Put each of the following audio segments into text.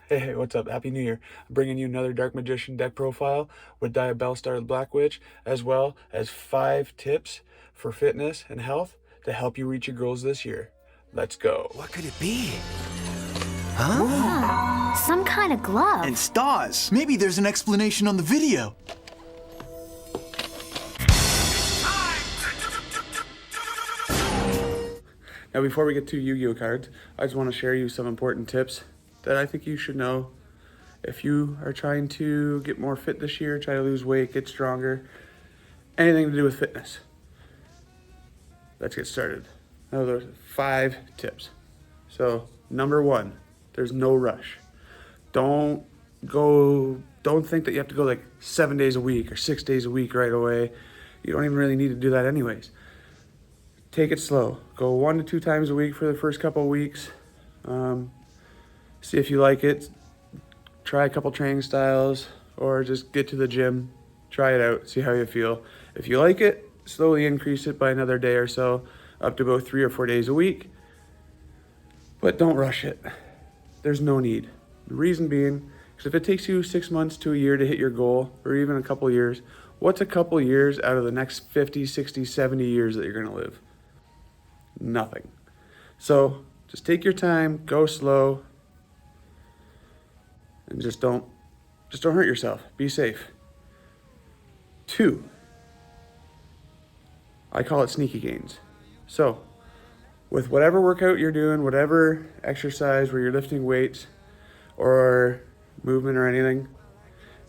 Hey, what's up? Happy New Year. I'm bringing you another Dark Magician deck profile with Diabellestar Black Witch, as well as 5 tips for fitness and health to help you reach your goals this year. Let's go. What could it be? Some kind of glove. And stars. Maybe there's an explanation on the video. Now, before we get to Yu-Gi-Oh cards, I just want to share you some important tips that I think you should know if you are trying to get more fit this year, try to lose weight, get stronger, anything to do with fitness. Let's get started. Now, there's 5 tips. So, number 1, there's no rush. Don't think that you have to go like 7 days a week or 6 days a week right away. You don't even really need to do that anyways. Take it slow. Go 1 to 2 times a week for the first couple of weeks. See if you like it. Try a couple training styles or just get to the gym. Try it out. See how you feel. If you like it, slowly increase it by another day or so, up to about 3 or 4 days a week. But don't rush it. There's no need. The reason being, because if it takes you 6 months to a year to hit your goal, or even a couple years, what's a couple years out of the next 50, 60, 70 years that you're going to live? Nothing. So just take your time, go slow, and just don't hurt yourself. Be safe. 2, I call it sneaky gains. So with whatever workout you're doing, whatever exercise where you're lifting weights or movement or anything,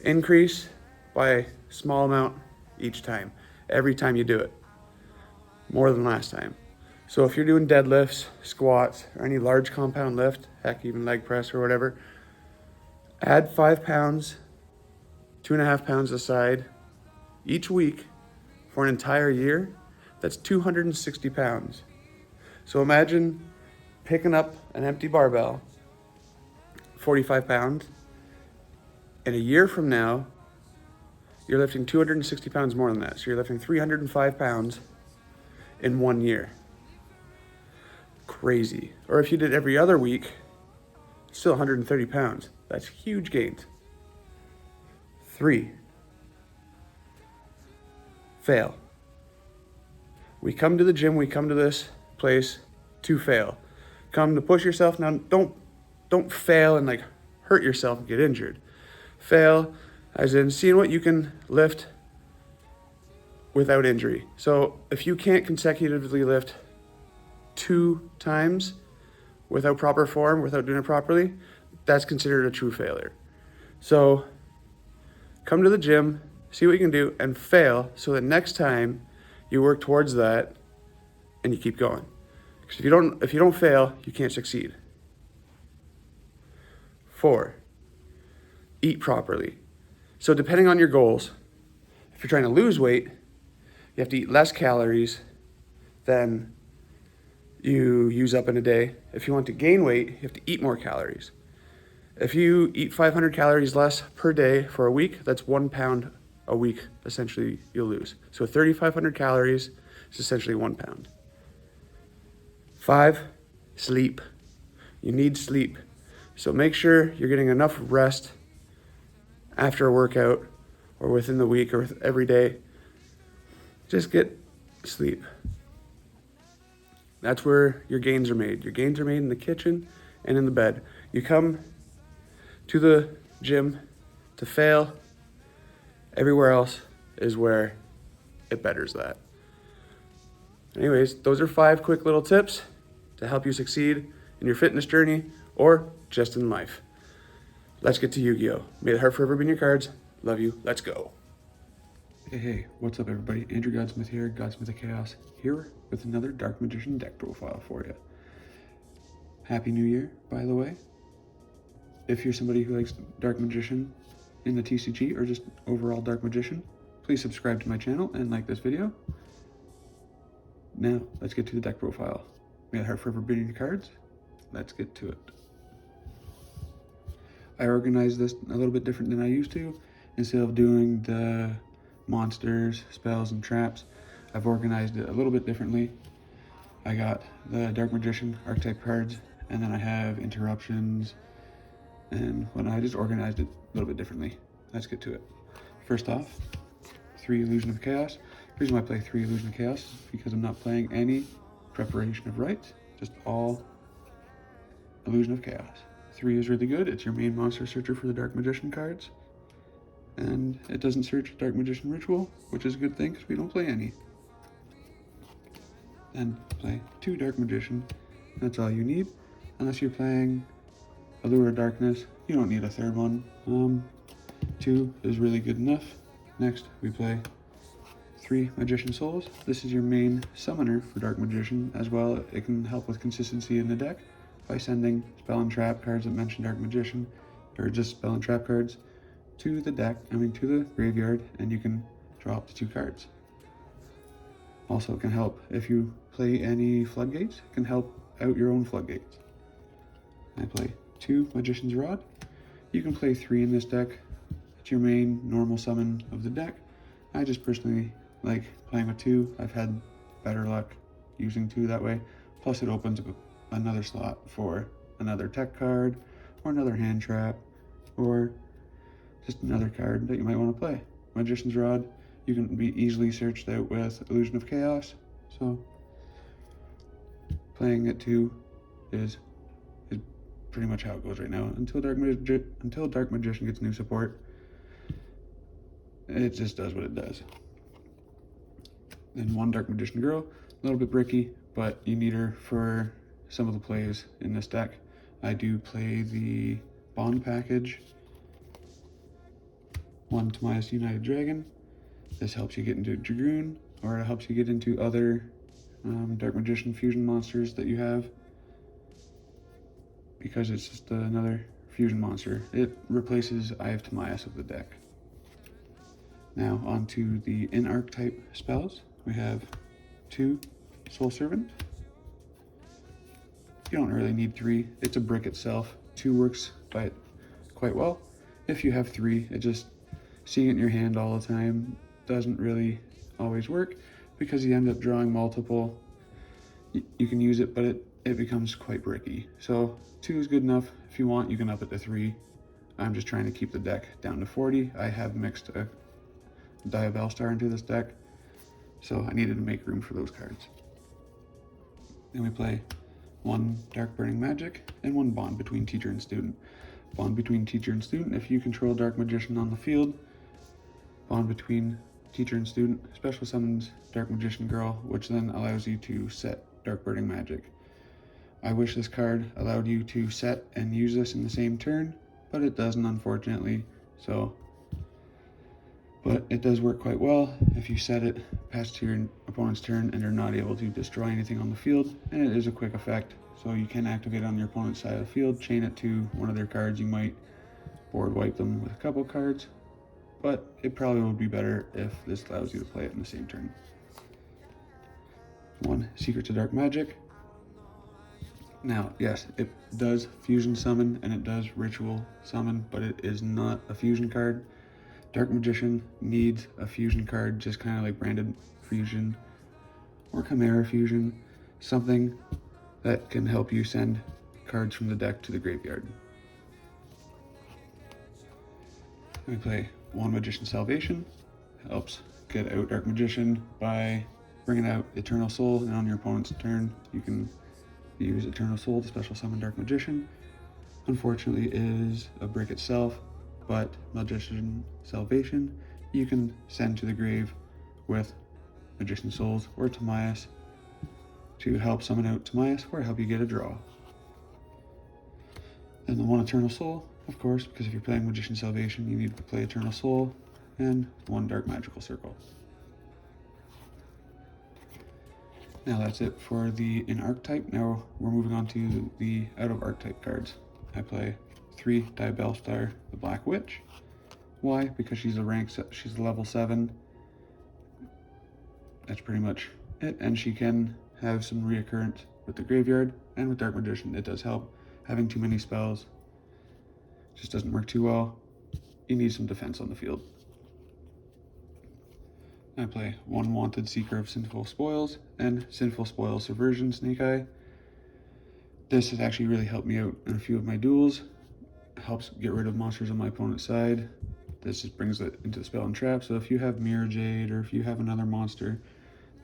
increase by a small amount each time, every time you do it, more than last time. So if you're doing deadlifts, squats, or any large compound lift, heck, even leg press or whatever, add 5 pounds, 2.5 pounds aside each week for an entire year. That's 260 pounds. So imagine picking up an empty barbell, 45 pounds, and a year from now, you're lifting 260 pounds more than that. So you're lifting 305 pounds in 1 year. Crazy. Or if you did every other week, still 130 pounds. That's huge gains. 3, fail. We come to the gym, we come to this place to fail. Come to push yourself. Now, don't fail and like hurt yourself and get injured. Fail as in seeing what you can lift without injury. So if you can't consecutively lift 2 times without proper form, without doing it properly, that's considered a true failure. So come to the gym, see what you can do, and fail so that next time you work towards that and you keep going. Because if you don't fail, you can't succeed. 4, eat properly. So depending on your goals, if you're trying to lose weight, you have to eat less calories than you use up in a day. If you want to gain weight, you have to eat more calories. If you eat 500 calories less per day for a week, that's 1 pound a week, essentially, you'll lose. So 3,500 calories is essentially 1 pound. 5, sleep. You need sleep. So make sure you're getting enough rest after a workout or within the week or every day. Just get sleep. That's where your gains are made. Your gains are made in the kitchen and in the bed. You come to the gym to fail. Everywhere else is where it betters that. Anyways, those are 5 quick little tips to help you succeed in your fitness journey or just in life. Let's get to Yu-Gi-Oh! May the heart forever be in your cards. Love you. Let's go. Hey, what's up everybody? Andrew Godsmith here, Godsmith of Chaos, here with another Dark Magician deck profile for you. Happy New Year, by the way. If you're somebody who likes Dark Magician in the TCG or just overall Dark Magician, please subscribe to my channel and like this video. Now, let's get to the deck profile. May the heart forever be in your cards. Let's get to it. I organized this a little bit different than I used to. Instead of doing the monsters, spells, and traps, I've organized it a little bit differently. I got the Dark Magician archetype cards, and then I have interruptions, And when I just organized it a little bit differently. Let's get to it. First off, 3 Illusion of Chaos. The reason why I play 3 Illusion of Chaos is because I'm not playing any Preparation of Rites, just all Illusion of Chaos. 3 is really good. It's your main monster searcher for the Dark Magician cards. And it doesn't search Dark Magician Ritual, which is a good thing because we don't play any. Then play 2 Dark Magician. That's all you need. Unless you're playing Allure of Darkness, you don't need a third one. 2 is really good enough. Next, we play 3 Magician Souls. This is your main summoner for Dark Magician. As well, it can help with consistency in the deck by sending spell and trap cards that mention Dark Magician, or just spell and trap cards, to the to the graveyard, and you can draw up to 2 cards. Also, it can help if you play any floodgates. It can help out your own floodgates. I play 2 Magician's Rod. You can play 3 in this deck. It's your main normal summon of the deck. I just personally like playing with 2. I've had better luck using 2 that way. Plus it opens up another slot for another tech card, or another hand trap, or just another card that you might want to play. Magician's Rod, you can be easily searched out with Illusion of Chaos, so playing it 2 is pretty much how it goes right now. Until Dark Magician gets new support, it just does what it does. Then 1 Dark Magician Girl, a little bit bricky, but you need her for some of the plays in this deck. I do play the Bond package, 1 Timaeus United Dragon. This helps you get into Dragoon, or it helps you get into other Dark Magician fusion monsters that you have, because it's just another fusion monster. It replaces Eye of Timaeus of the deck. Now onto the in-archetype spells. We have 2 Soul Servant. You don't really need 3. It's a brick itself. 2 works by quite well. If you have 3, it just seeing it in your hand all the time doesn't really always work, because you end up drawing multiple. You can use it, but it becomes quite bricky. So 2 is good enough. If you want, you can up it to 3. I'm just trying to keep the deck down to 40. I have mixed a Diabellestar into this deck, so I needed to make room for those cards. Then we play 1 Dark Burning Magic and 1 Bond between teacher and student. Bond between teacher and student, if you control Dark Magician on the field, Bond between teacher and student special summons Dark Magician Girl, which then allows you to set Dark Burning Magic. I wish this card allowed you to set and use this in the same turn, but it doesn't, unfortunately. But it does work quite well if you set it past your opponent's turn and they're not able to destroy anything on the field, and it is a quick effect, so you can activate it on your opponent's side of the field, chain it to one of their cards. You might board wipe them with a couple cards, but it probably would be better if this allows you to play it in the same turn. 1 Secrets of Dark Magic. Now, yes, it does fusion summon and it does ritual summon, but it is not a fusion card. Dark Magician needs a fusion card, just kind of like Branded Fusion or Chimera Fusion, something that can help you send cards from the deck to the graveyard. We play 1 Magician Salvation. Helps get out Dark Magician by bringing out Eternal Soul, and on your opponent's turn you can use Eternal Soul to special summon Dark Magician. Unfortunately, it is a brick itself, but Magician Salvation you can send to the grave with Magician Souls or Timaeus to help summon out Timaeus or help you get a draw. Then the 1 Eternal Soul, of course, because if you're playing Magician Salvation, you need to play Eternal Soul, and 1 Dark Magical Circle. Now that's it for the in-archetype. Now we're moving on to the out-of-archetype cards. I play 3 Diabellestar the Black Witch. Why? Because she's a level 7. That's pretty much it, and she can have some reoccurrence with the graveyard, and with Dark Magician it does help. Having too many spells just doesn't work too well. You need some defense on the field. I play 1 Wanted Seeker of Sinful Spoils and Sinful Spoils Subversion Snake Eye. This has actually really helped me out in a few of my duels. helps get rid of monsters on my opponent's side. This just brings it into the spell and trap. So if you have Mirror Jade, or if you have another monster,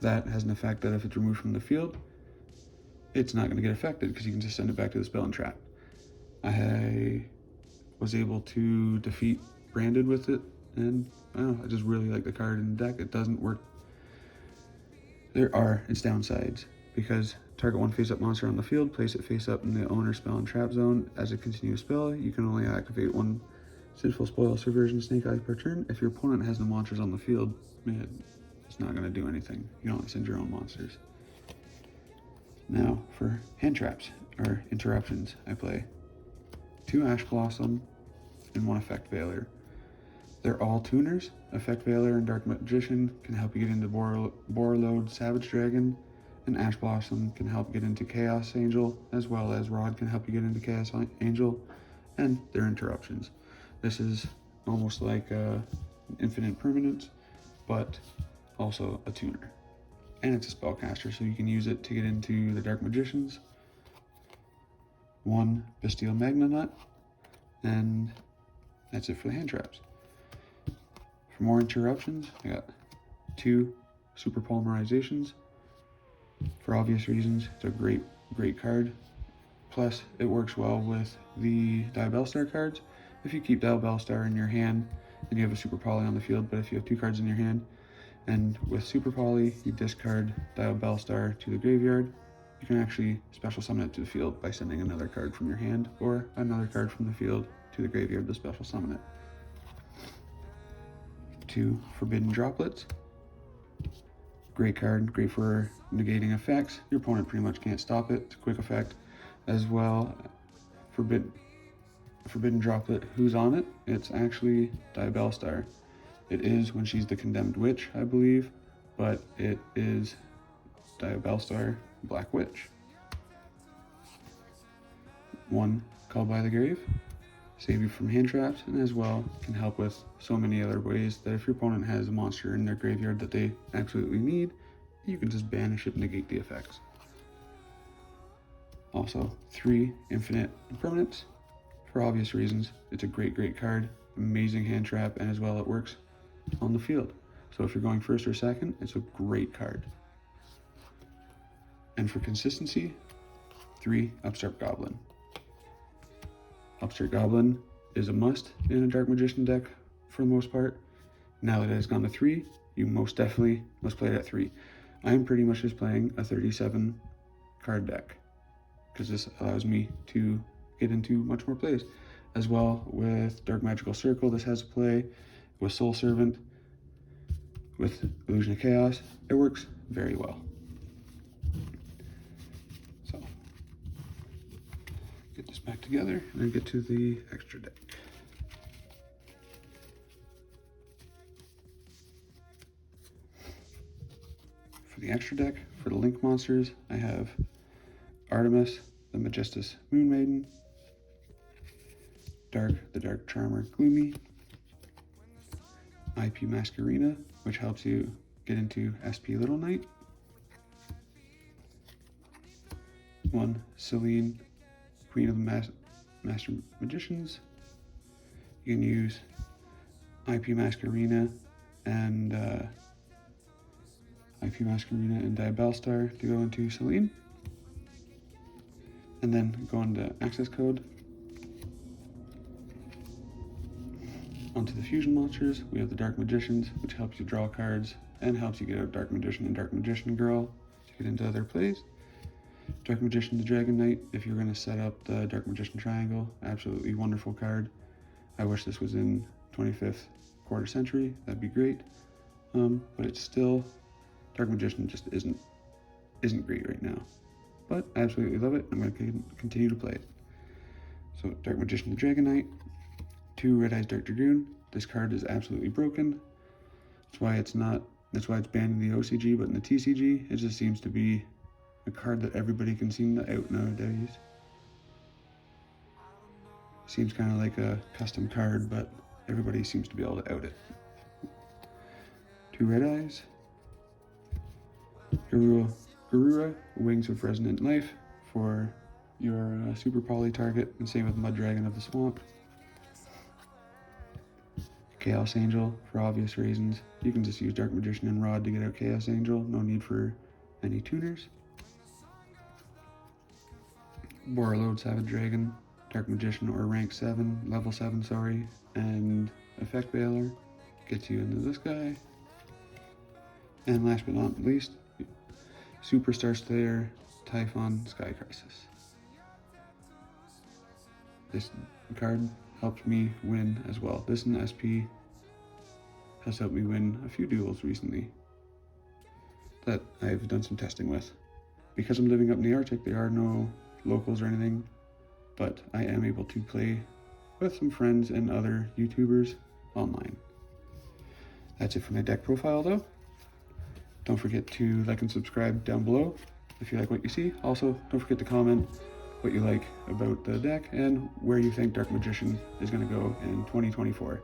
that has an effect that if it's removed from the field, it's not going to get affected because you can just send it back to the spell and trap. I was able to defeat Branded with it, and I just really like the card in the deck. It doesn't work. There are its downsides, because target one face-up monster on the field, place it face-up in the owner's spell and trap zone. As a continuous spell, you can only activate one Sinful Spoil Subversion Snake Eye per turn. If your opponent has no monsters on the field, it's not going to do anything. You can only send your own monsters. Now, for hand traps, or interruptions, I play 2 Ash Blossom and 1 Effect Veiler. They're all tuners. Effect Veiler and Dark Magician can help you get into Borreload Savage Dragon, and Ash Blossom can help get into Chaos Angel, as well as Rod can help you get into Chaos Angel, and they're interruptions. This is almost like infinite permanence, but also a tuner. And it's a spellcaster, so you can use it to get into the Dark Magicians. 1 Bastille Magna Nut, and that's it for the hand traps. For more interruptions, I got 2 Super Polymerizations. For obvious reasons, it's a great card. Plus, it works well with the Diabellestar cards. If you keep Diabellestar in your hand, then you have a Super Poly on the field, but if you have 2 cards in your hand, and with Super Poly, you discard Diabellestar to the graveyard, you can actually special summon it to the field by sending another card from your hand, or another card from the field to the graveyard to special summon it. 2 Forbidden Droplets. Great card, great for negating effects. Your opponent pretty much can't stop it. It's a quick effect. As well, Forbidden Droplet, who's on it? It's actually Diabellestar. It is when she's the Condemned Witch, I believe, but it is Diabellestar Black Witch. 1 Call by the Grave. Save you from hand traps, and as well can help with so many other ways that if your opponent has a monster in their graveyard that they absolutely need, you can just banish it and negate the effects. Also, 3 Infinite Impermanence. For obvious reasons, it's a great card, amazing hand trap, and as well it works on the field. So if you're going first or second, it's a great card. And for consistency, 3 Upstart Goblin. Upstart Goblin is a must in a Dark Magician deck for the most part. Now that it has gone to 3, you most definitely must play it at 3. I'm pretty much just playing a 37 card deck, because this allows me to get into much more plays. As well with Dark Magical Circle, this has a play. With Soul Servant, with Illusion of Chaos, it works very well. So, get this back together and then get to the extra deck. For the extra deck, for the Link monsters, I have Artemis, the Majestus Moon Maiden, the Dark Charmer Gloomy, IP Masquerena, which helps you get into SP Little Knight, 1 Celine, Queen of the Master Magicians. You can use IP Masquerena and Diabellestar to go into Celine, and then go into access code. Onto the fusion monsters, we have the Dark Magicians, which helps you draw cards and helps you get out Dark Magician and Dark Magician Girl to get into other plays. Dark Magician the Dragon Knight, if you're going to set up the Dark Magician Triangle, absolutely wonderful card. I wish this was in 25th quarter century, that'd be great. But it's still, Dark Magician just isn't great right now. But I absolutely love it. I'm going to continue to play it. So Dark Magician the Dragon Knight, 2 Red Eyes Dark Dragoon. This card is absolutely broken. That's why it's banned in the OCG, but in the TCG, it just seems to be a card that everybody can seem to out nowadays. Seems kind of like a custom card, but everybody seems to be able to out it. 2 Red Eyes. Garura, Wings of Resonant Life for your Super Poly target, and same with Mud Dragon of the Swamp. Chaos Angel for obvious reasons. You can just use Dark Magician and Rod to get out Chaos Angel. No need for any tuners. Borreload Savage Dragon, Dark Magician or rank 7, level 7, sorry, and Effect Veiler gets you into this guy. And last but not least, Superstar Slayer, Typhon, Sky Crisis. This card helped me win as well. This and SP has helped me win a few duels recently that I've done some testing with. Because I'm living up in the Arctic, there are no locals or anything, but I am able to play with some friends and other YouTubers online. That's it for my deck profile though. Don't forget to like and subscribe down below if you like what you see. Also, don't forget to comment what you like about the deck and where you think Dark Magician is going to go in 2024.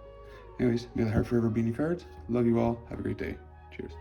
Anyways, may the heart forever be in your cards. Love you all. Have a great day. Cheers.